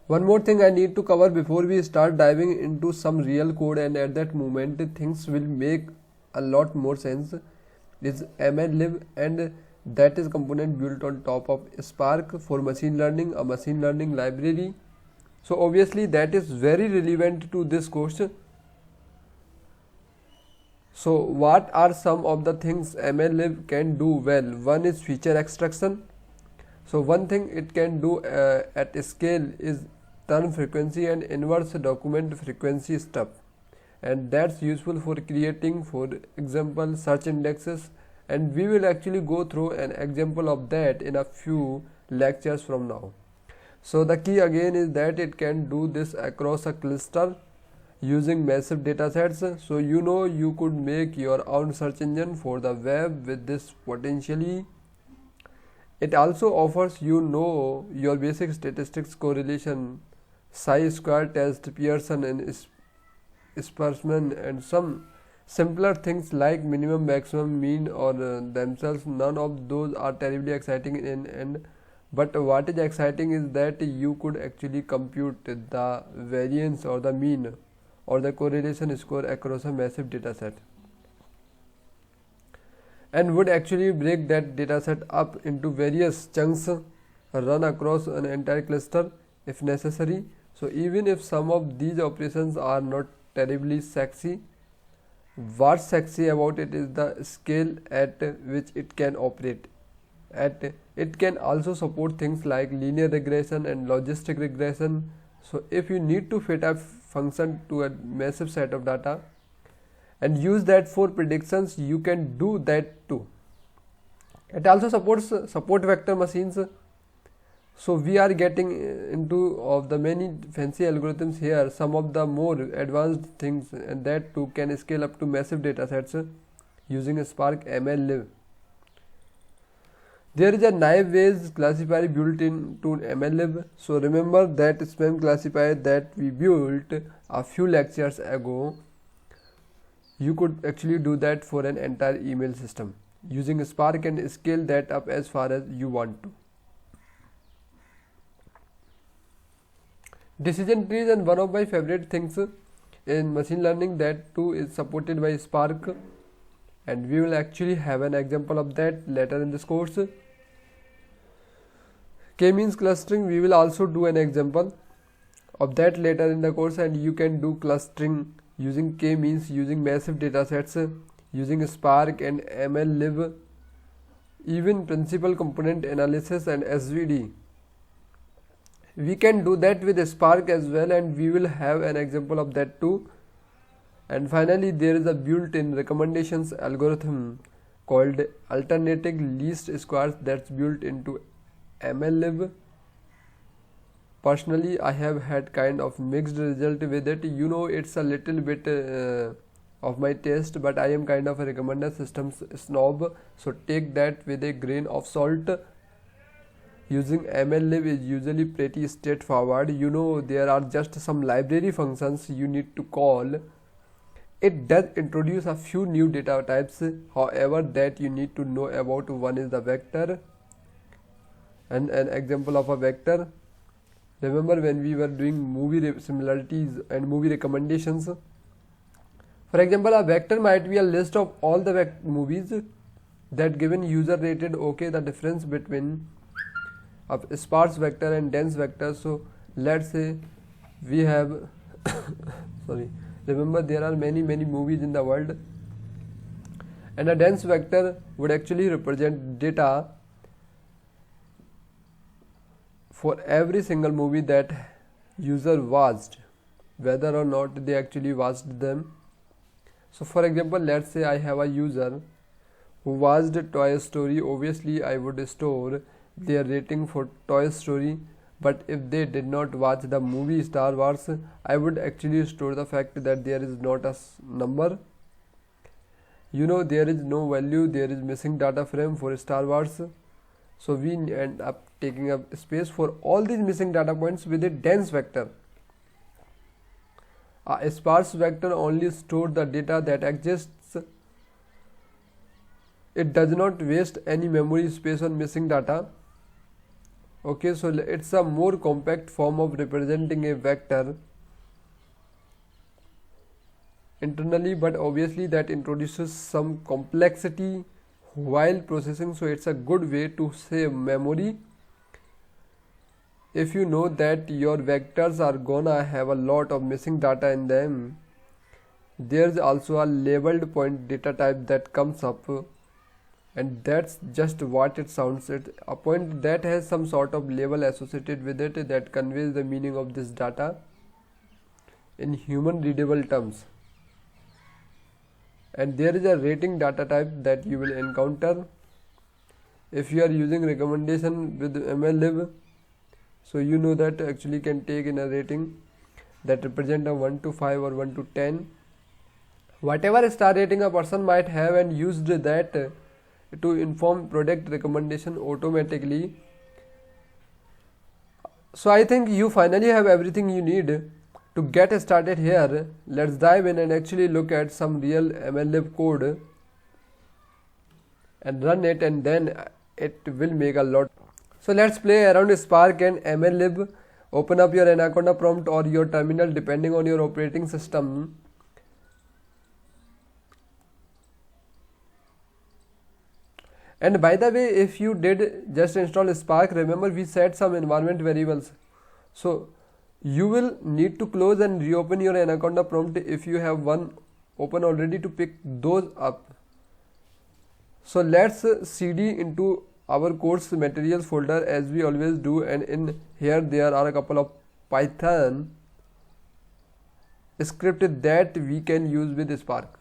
One more thing I need to cover before we start diving into some real code, and at that moment things will make a lot more sense, is MLlib, and that is component built on top of Spark for machine learning, a machine learning library. So obviously that is very relevant to this course. So what are some of the things MLlib can do well? One is feature extraction. So one thing it can do at scale is turn frequency and inverse document frequency stuff, and that's useful for creating, for example, search indexes, and we will actually go through an example of that in a few lectures from now. So the key again is that it can do this across a cluster using massive datasets. So you could make your own search engine for the web with this potentially. It also offers your basic statistics, correlation, chi-square test, Pearson and Spearman, and some simpler things like minimum, maximum, mean, or themselves. None of those are terribly exciting in end, but what is exciting is that you could actually compute the variance or the mean or the correlation score across a massive dataset, and would actually break that dataset up into various chunks, run across an entire cluster if necessary. So even if some of these operations are not terribly sexy, what's sexy about it is the scale at which it can operate at. It can also support things like linear regression and logistic regression. So if you need to fit a function to a massive set of data and use that for predictions, you can do that too. It also supports support vector machines. So we are getting into of the many fancy algorithms here, some of the more advanced things, and that too can scale up to massive data sets using a Spark MLlib. There is a naive Bayes classifier built into MLlib. So remember that spam classifier that we built a few lectures ago. You could actually do that for an entire email system using Spark and scale that up as far as you want to. Decision trees, and one of my favorite things in machine learning, that too is supported by Spark, and we will actually have an example of that later in this course. K-means clustering, we will also do an example of that later in the course, and you can do clustering using K-means, using massive datasets, using Spark and MLlib, even principal component analysis and SVD. We can do that with Spark as well, and we will have an example of that too. And finally, there is a built-in recommendations algorithm called alternating least squares that's built into MLlib. Personally, I have had kind of mixed result with it. It's a little bit of my taste, but I am kind of a recommender systems snob, so take that with a grain of salt. Using MLlib is usually pretty straightforward. There are just some library functions you need to call. It does introduce a few new data types, however, that you need to know about. One is the vector, and an example of a vector. Remember when we were doing movie similarities and movie recommendations? For example, a vector might be a list of all the movies that given user rated OK. The difference between a sparse vector and dense vector. So let's say we have sorry, remember there are many movies in the world, and a dense vector would actually represent data for every single movie that user watched, whether or not they actually watched them. So for example, let's say I have a user who watched Toy Story. Obviously I would store their rating for Toy Story, but if they did not watch the movie Star Wars, I would actually store the fact that there is not a number. There is no value, there is missing data frame for Star Wars. So we end up taking up space for all these missing data points with a dense vector. A sparse vector only stores the data that exists. It does not waste any memory space on missing data. Okay, so it's a more compact form of representing a vector internally, but obviously that introduces some complexity while processing, so it's a good way to save memory. If you know that your vectors are gonna have a lot of missing data in them, there's also a labeled point data type that comes up, and that's just what it sounds. It's a point that has some sort of label associated with it that conveys the meaning of this data in human readable terms. And there is a rating data type that you will encounter if you are using recommendation with MLlib. So you know that actually can take in a rating that represent a 1 to 5 or 1 to 10. Whatever star rating a person might have, and used that to inform product recommendation automatically. So I think you finally have everything you need to get started here. Let's dive in and actually look at some real MLlib code and run it, and then it will make a lot. So let's play around Spark and MLlib. Open up your Anaconda prompt or your terminal depending on your operating system. And by the way, if you did just install Spark, remember we set some environment variables. So you will need to close and reopen your Anaconda prompt if you have one open already to pick those up. So let's cd into our course materials folder as we always do, and in here there are a couple of Python script that we can use with Spark.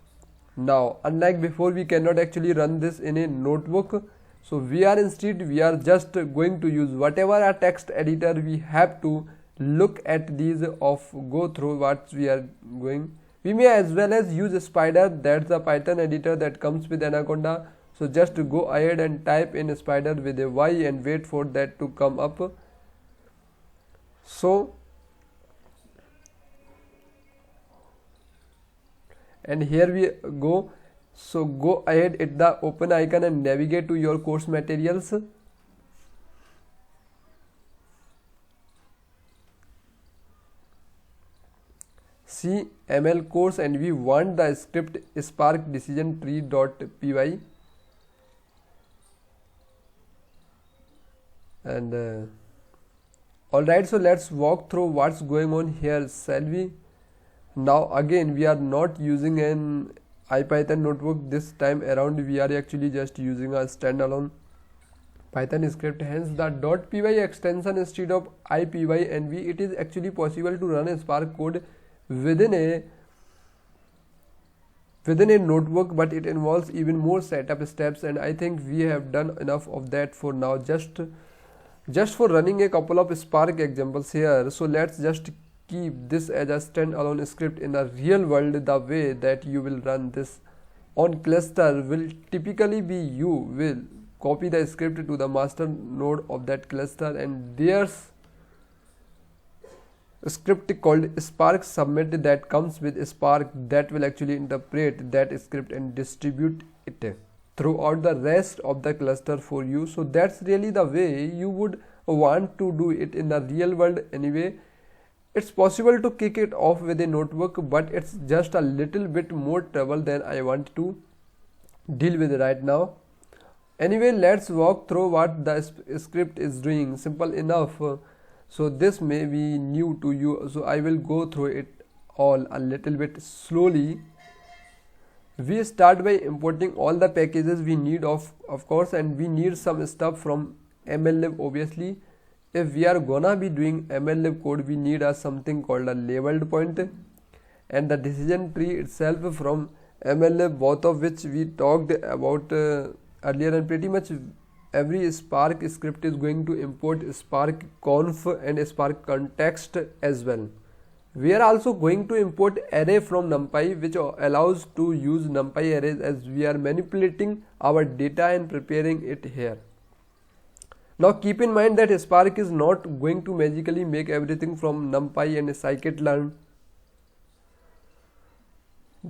Now, unlike before, we cannot actually run this in a notebook, so we are just going to use whatever our text editor we have to look at these of go through what we are going. We may as well as use Spider, that's the Python editor that comes with Anaconda. So just go ahead and type in Spider with a Y and wait for that to come up. So and here we go. So go ahead, hit the open icon and navigate to your course materials. See ML course, and we want the script spark decision tree.py, and alright, so let's walk through what's going on here, shall we? Now again, we are not using an IPython notebook this time around. We are actually just using a standalone Python script, hence the .py extension instead of IPy, and it is actually possible to run a Spark code within a notebook, but it involves even more setup steps, and I think we have done enough of that for now, just for running a couple of Spark examples here. So let's just keep this as a standalone script in the real world. The way that you will run this on cluster will typically be you will copy the script to the master node of that cluster, and there's a script called Spark submit that comes with Spark that will actually interpret that script and distribute it throughout the rest of the cluster for you. So that's really the way you would want to do it in the real world anyway. It's possible to kick it off with a notebook, but it's just a little bit more trouble than I want to deal with right now. Anyway, let's walk through what the script is doing. Simple enough. So this may be new to you, so I will go through it all a little bit slowly. We start by importing all the packages we need of course, and we need some stuff from MLlib obviously. If we are gonna be doing MLlib code, we need something called a labeled point and the decision tree itself from MLlib, both of which we talked about earlier, and pretty much every Spark script is going to import Spark conf and Spark context as well. We are also going to import array from NumPy, which allows to use NumPy arrays as we are manipulating our data and preparing it here. Now keep in mind that Spark is not going to magically make everything from NumPy and scikit-learn.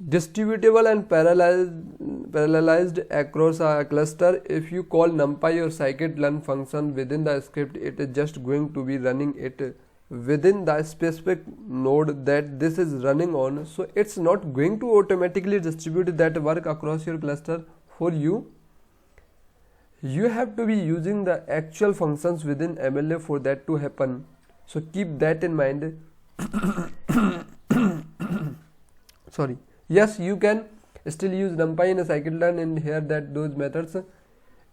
distributable and parallelized across a cluster. If you call numpy or scikit-learn function within the script, it is just going to be running it within the specific node that this is running on. So it's not going to automatically distribute that work across your cluster for you. You have to be using the actual functions within MLlib for that to happen. So keep that in mind. Sorry. Yes, you can still use numpy and scikit-learn in here, that those methods.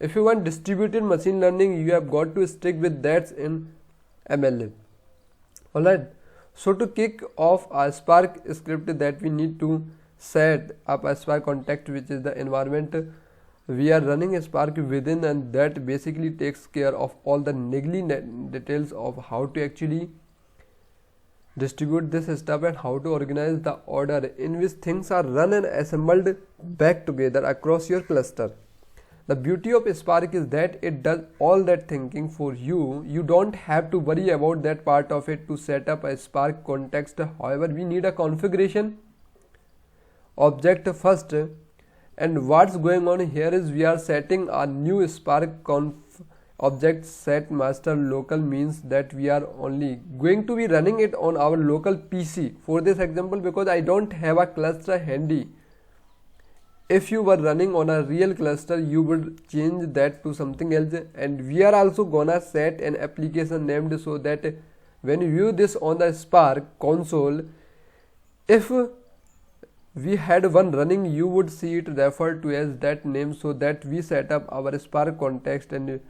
If you want distributed machine learning, you have got to stick with that in MLlib. Alright, so to kick off a Spark script, that we need to set up a Spark context, which is the environment we are running a Spark within, and that basically takes care of all the niggly details of how to actually distribute this stuff and how to organize the order in which things are run and assembled back together across your cluster. The beauty of Spark is that it does all that thinking for you. You don't have to worry about that part of it to set up a Spark context. However, we need a configuration object first, and what's going on here is we are setting a new Spark conf object set master local, means that we are only going to be running it on our local PC for this example, because I don't have a cluster handy. If you were running on a real cluster, you would change that to something else, and we are also gonna set an application named so that when you view this on the Spark console, if we had one running, you would see it referred to as that name, so that we set up our Spark context, and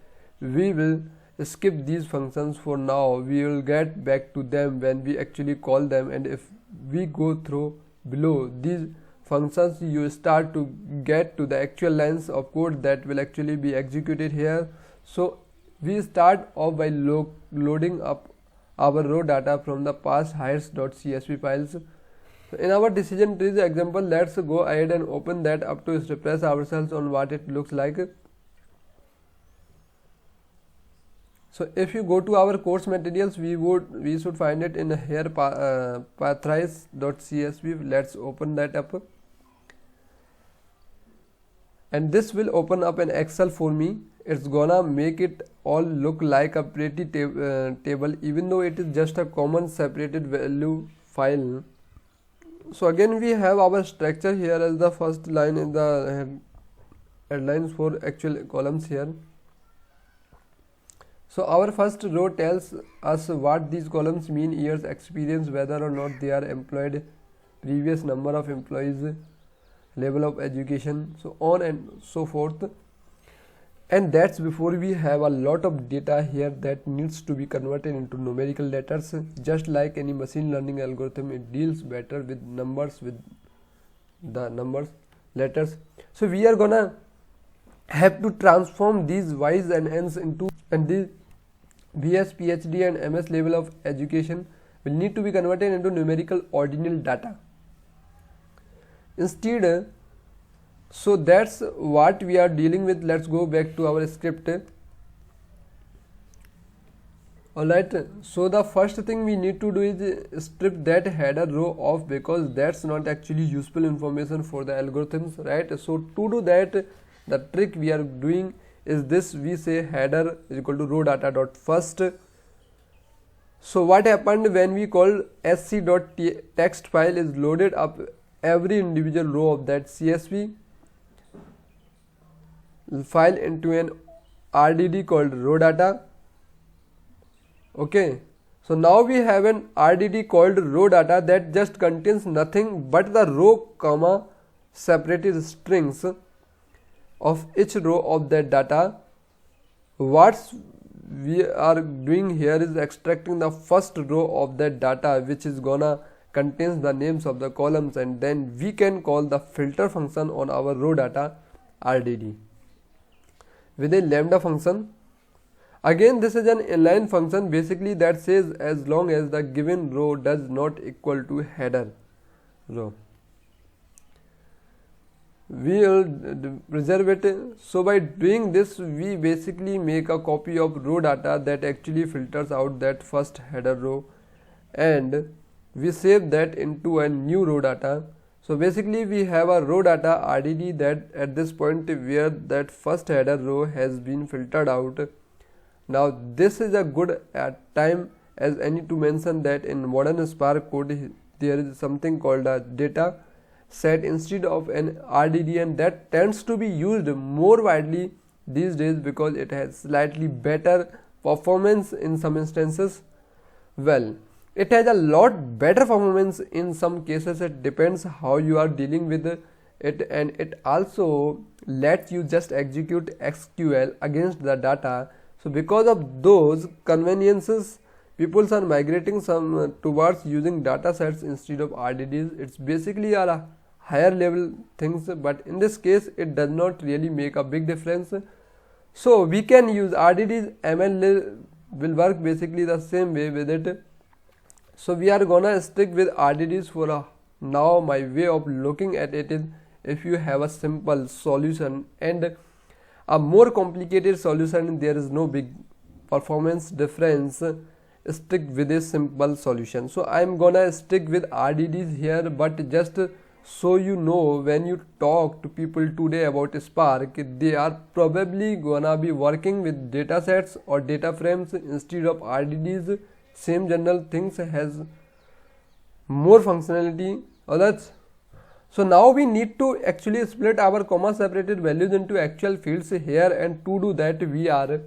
we will skip these functions for now. We will get back to them when we actually call them, and if we go through below these functions, you start to get to the actual lines of code that will actually be executed here. So we start off by loading up our raw data from the past hires.csv files. So in our decision trees example, let's go ahead and open that up to refresh ourselves on what it looks like. So if you go to our course materials, we should find it in here, pathrise.csv. Let's open that up, and this will open up an Excel for me. It's gonna make it all look like a pretty table, even though it is just a common separated value file. So again, we have our structure here as the first line in the headlines for actual columns here. So our first row tells us what these columns mean: years experience, whether or not they are employed, previous number of employees, level of education, so on and so forth. And that's before we have a lot of data here that needs to be converted into numerical letters. Just like any machine learning algorithm, it deals better with numbers, with the numbers letters. So we are gonna have to transform these Y's and N's into, and these BS, PhD and MS level of education will need to be converted into numerical ordinal data instead. So that's what we are dealing with. Let's go back to our script. Alright, so the first thing we need to do is strip that header row off, because that's not actually useful information for the algorithms, right? So to do that, the trick we are doing is this: we say header is equal to row data dot first. So what happened when we called sc.text file is loaded up every individual row of that CSV file into an RDD called row data. Okay, so now we have an RDD called row data that just contains nothing but the row comma separated strings of each row of that data. What we are doing here is extracting the first row of that data, which is gonna contains the names of the columns, and then we can call the filter function on our row data RDD with a lambda function. Again, this is an inline function basically that says as long as the given row does not equal to header row, we will preserve it. So by doing this, we basically make a copy of row data that actually filters out that first header row, and we save that into a new row data So basically we have a row data RDD that at this point where that first header row has been filtered out. Now this is a good time as any to mention that in modern Spark code there is something called a data set instead of an RDD, and that tends to be used more widely these days because it has slightly better performance in some instances. Well, it has a lot better performance in some cases. It depends how you are dealing with it, and it also lets you just execute SQL against the data. So because of those conveniences, people are migrating some towards using data sets instead of RDDs. It's basically a higher level things, but in this case it does not really make a big difference. So we can use RDDs. ML will work basically the same way with it. So we are gonna stick with RDDs for now. My way of looking at it is, if you have a simple solution and a more complicated solution, there is no big performance difference, stick with a simple solution. So I am gonna stick with RDDs here, but just so you know, when you talk to people today about Spark, they are probably gonna be working with data sets or data frames instead of RDDs. Same general things has more functionality. So now we need to actually split our comma separated values into actual fields here, and to do that we are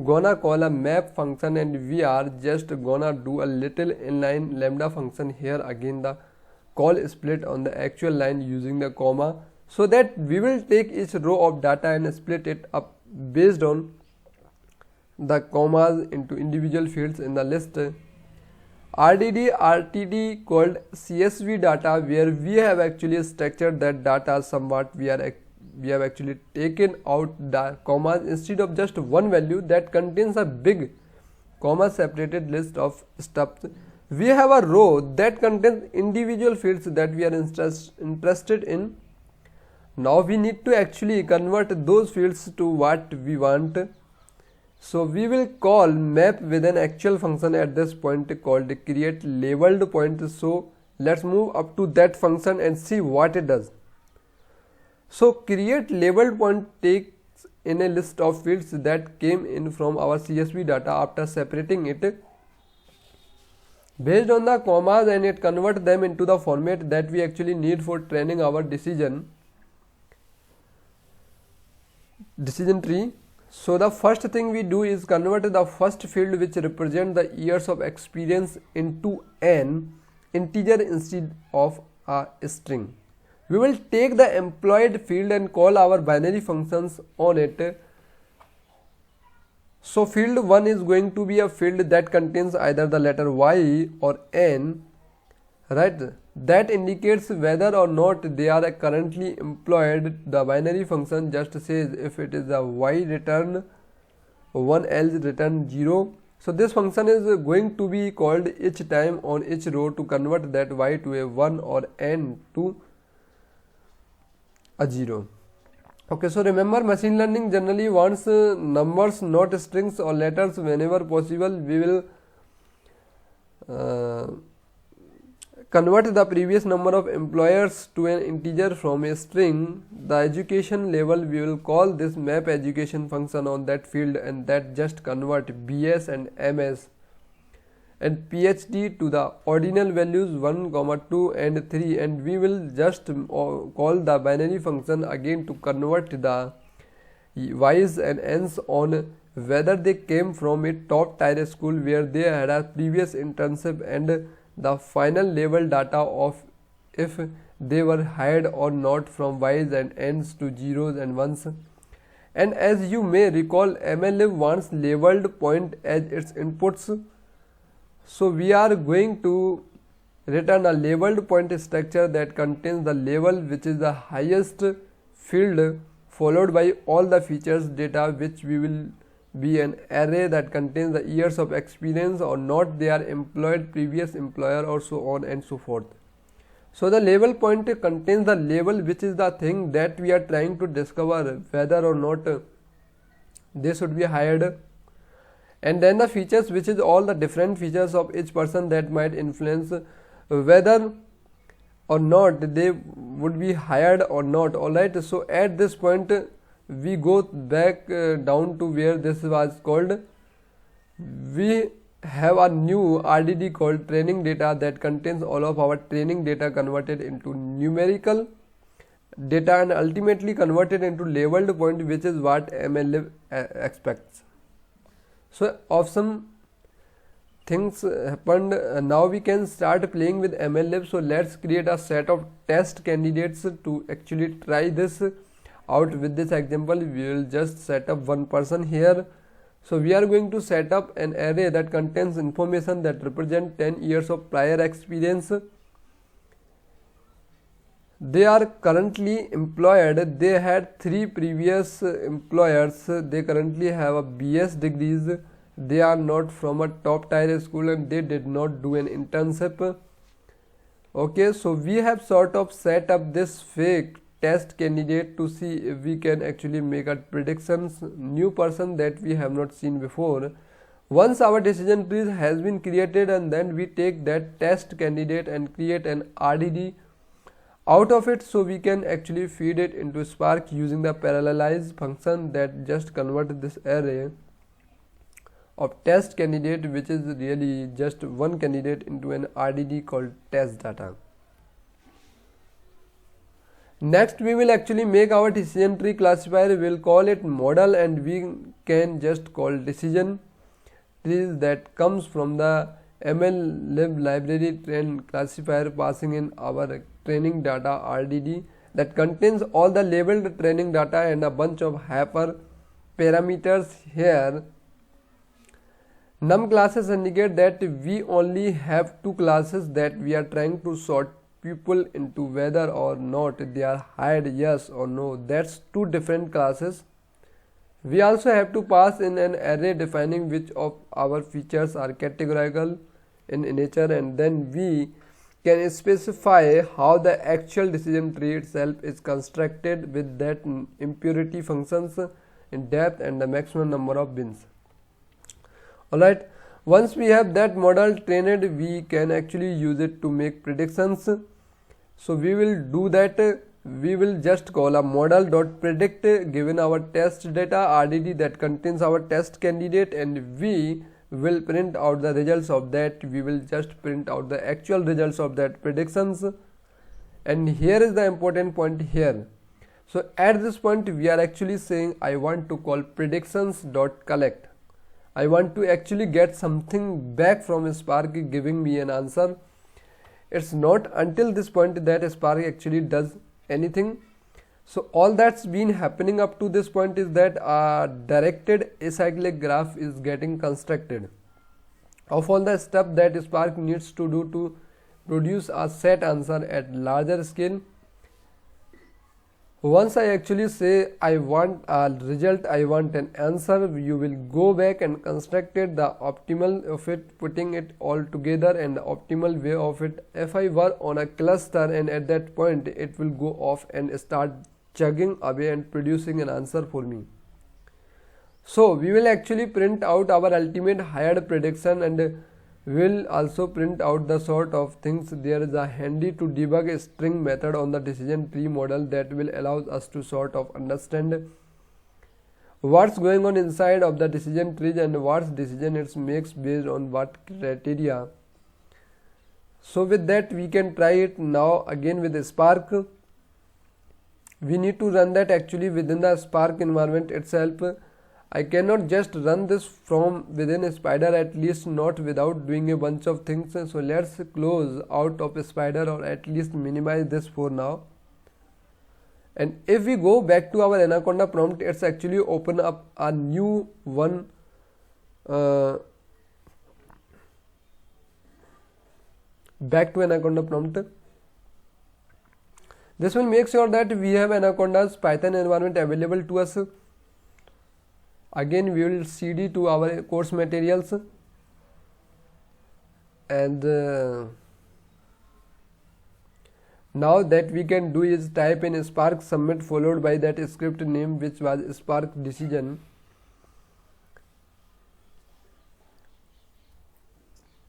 gonna call a map function, and we are just gonna do a little inline lambda function here. Again the call split on the actual line using the comma, so that we will take each row of data and split it up based on the commas into individual fields in the list. RTD called CSV data, where we have actually structured that data somewhat. We have actually taken out the commas instead of just one value that contains a big comma separated list of stuff. We have a row that contains individual fields that we are interested in. Now we need to actually convert those fields to what we want. So we will call map with an actual function at this point called create labeled point. So let's move up to that function and see what it does. So create labeled point takes in a list of fields that came in from our CSV data after separating it based on the commas, and it converts them into the format that we actually need for training our decision tree. So the first thing we do is convert the first field, which represents the years of experience, into an integer instead of a string. We will take the employed field and call our binary functions on it. So field 1 is going to be a field that contains either the letter Y or N, right? That indicates whether or not they are currently employed. The binary function just says if it is a Y, return 1, else return 0. So this function is going to be called each time on each row to convert that Y to a 1 or N to a 0. Okay, so remember, machine learning generally wants numbers, not strings or letters. Whenever possible, we will convert the previous number of employers to an integer from a string. The education level, we will call this map education function on that field, and that just convert BS and MS and PhD to the ordinal values 1, 2 and 3, and we will just call the binary function again to convert the Y's and N's on whether they came from a top tier school where they had a previous internship, and the final level data of if they were hired or not from Y's and N's to zeros and ones. And as you may recall, MLlib wants labeled point as its inputs. So we are going to return a labeled point structure that contains the label, which is the highest field, followed by all the features data, which we will be an array that contains the years of experience or not they are employed, previous employer, or so on and so forth. So the label point contains the label, which is the thing that we are trying to discover whether or not they should be hired. And then the features, which is all the different features of each person that might influence whether or not, they would be hired or not. Alright, so at this point we go back down to where this was called. We have a new RDD called training data that contains all of our training data converted into numerical data and ultimately converted into labeled point, which is what MLlib expects. So awesome things happened. Now we can start playing with MLlib. So let's create a set of test candidates to actually try this out. With this example, we will just set up one person here. So we are going to set up an array that contains information that represent 10 years of prior experience. They are currently employed. They had 3 previous employers. They currently have a BS degrees. They are not from a top tier school and they did not do an internship. Okay, so we have sort of set up this fake test candidate to see if we can actually make a predictions new person that we have not seen before. Once our decision tree has been created, and then we take that test candidate and create an RDD out of it, so we can actually feed it into Spark using the parallelize function that just convert this array of test candidate, which is really just one candidate, into an RDD called test data. Next we will actually make our decision tree classifier. We will call it model, and we can just call decision trees that comes from the MLlib library train classifier, passing in our training data RDD that contains all the labeled training data and a bunch of hyper parameters here. Num classes indicate that we only have 2 classes that we are trying to sort people into, whether or not they are hired, yes or no. That's 2 different classes. We also have to pass in an array defining which of our features are categorical in nature, and then we can specify how the actual decision tree itself is constructed with that impurity functions in depth and the maximum number of bins. Alright, once we have that model trained, we can actually use it to make predictions. So we will do that. We will just call a model.predict given our test data RDD that contains our test candidate, and we will print out the results of that. We will just print out the actual results of that predictions. And here is the important point here. So at this point we are actually saying I want to call predictions.collect. I want to actually get something back from Spark giving me an answer. It's not until this point that Spark actually does anything. So all that's been happening up to this point is that a directed acyclic graph is getting constructed of all the stuff that Spark needs to do to produce a set answer at larger scale. Once I actually say I want a result, I want an answer, you will go back and constructed the optimal of it, putting it all together, and the optimal way of it. If I were on a cluster, and at that point it will go off and start chugging away and producing an answer for me. So we will actually print out our ultimate hired prediction, and will also print out the sort of things. There is a handy to debug string method on the decision tree model that will allow us to sort of understand what's going on inside of the decision tree and what decision it makes based on what criteria. So with that we can try it now again with Spark. We need to run that actually within the Spark environment itself. I cannot just run this from within Spider, at least not without doing a bunch of things. So let's close out of Spider, or at least minimize this for now. And if we go back to our Anaconda prompt, it's actually open up a new one. Back to Anaconda prompt. This will make sure that we have Anaconda's Python environment available to us. Again we will cd to our course materials, and now that we can do is type in Spark submit followed by that script name, which was Spark decision.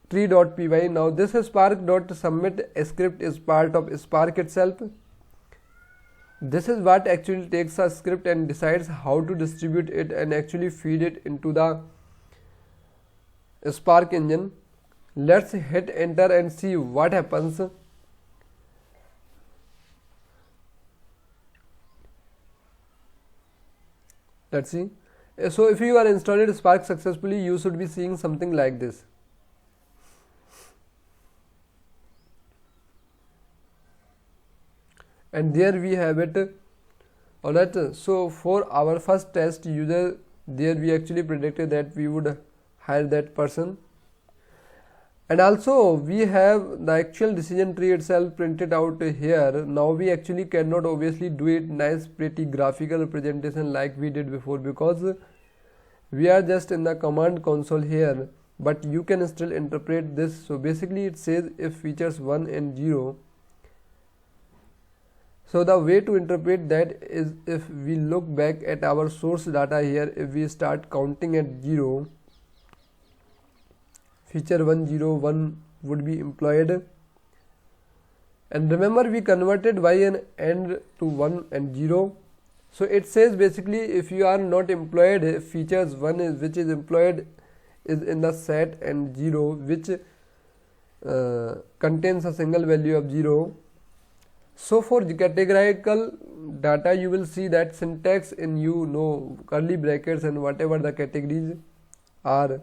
tree.py. Now this spark.submit script is part of Spark itself. This is what actually takes a script and decides how to distribute it and actually feed it into the Spark engine. Let's hit enter and see what happens. Let's see. So if you are installed Spark successfully, you should be seeing something like this. And there we have it. Alright, so for our first test user, there we actually predicted that we would hire that person. And also we have the actual decision tree itself printed out here. Now we actually cannot obviously do it nice pretty graphical representation like we did before, because we are just in the command console here, but you can still interpret this. So basically it says if features 1 and 0. So the way to interpret that is, if we look back at our source data here, if we start counting at 0, feature 101 would be employed. And remember we converted y and end to 1 and 0. So it says basically if you are not employed, features 1 is which is employed is in the set, and 0 which contains a single value of 0. So for the categorical data you will see that syntax in curly brackets and whatever the categories are.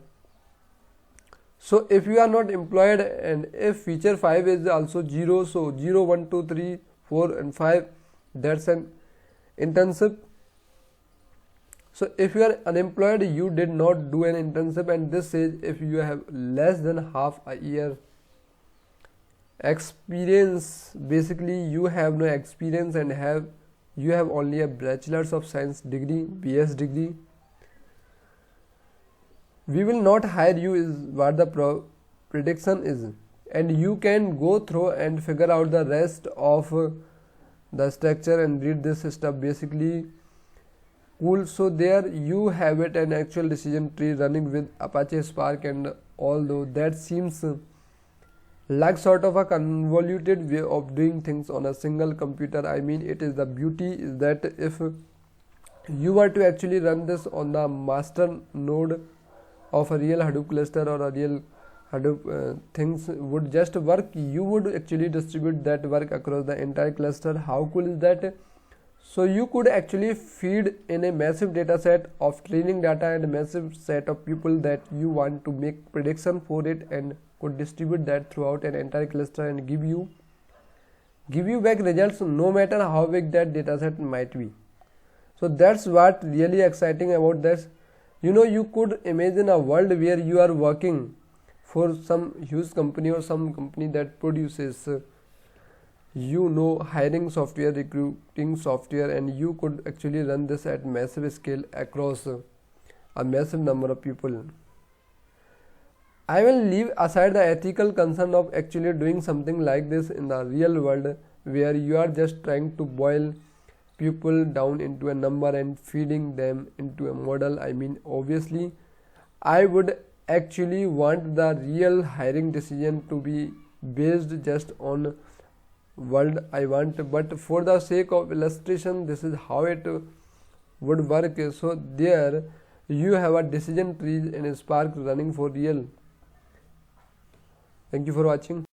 So if you are not employed and if feature 5 is also 0, so 0, 1, 2, 3, 4 and 5, that's an internship. So if you are unemployed, you did not do an internship, and this says if you have less than half a year experience, basically you have no experience and you have only a bachelor's of science degree, BS degree, we will not hire you is what the prediction is. And you can go through and figure out the rest of the structure and read this stuff, basically cool. So there you have it, an actual decision tree running with Apache Spark, and although that seems like sort of a convoluted way of doing things on a single computer, I mean it is the beauty is that if you were to actually run this on the master node of a real Hadoop cluster or a real Hadoop, things would just work. You would actually distribute that work across the entire cluster. How cool is that? So you could actually feed in a massive data set of training data and a massive set of people that you want to make prediction for it, and could distribute that throughout an entire cluster and give you back results no matter how big that data set might be. So that's what really exciting about this. You could imagine a world where you are working for some huge company or some company that produces hiring software, recruiting software, and you could actually run this at massive scale across a massive number of people. I will leave aside the ethical concern of actually doing something like this in the real world, where you are just trying to boil people down into a number and feeding them into a model. I mean, obviously I would actually want the real hiring decision to be based just on world I want, but for the sake of illustration, this is how it would work. So there you have a decision tree in Spark running for real. Thank you for watching.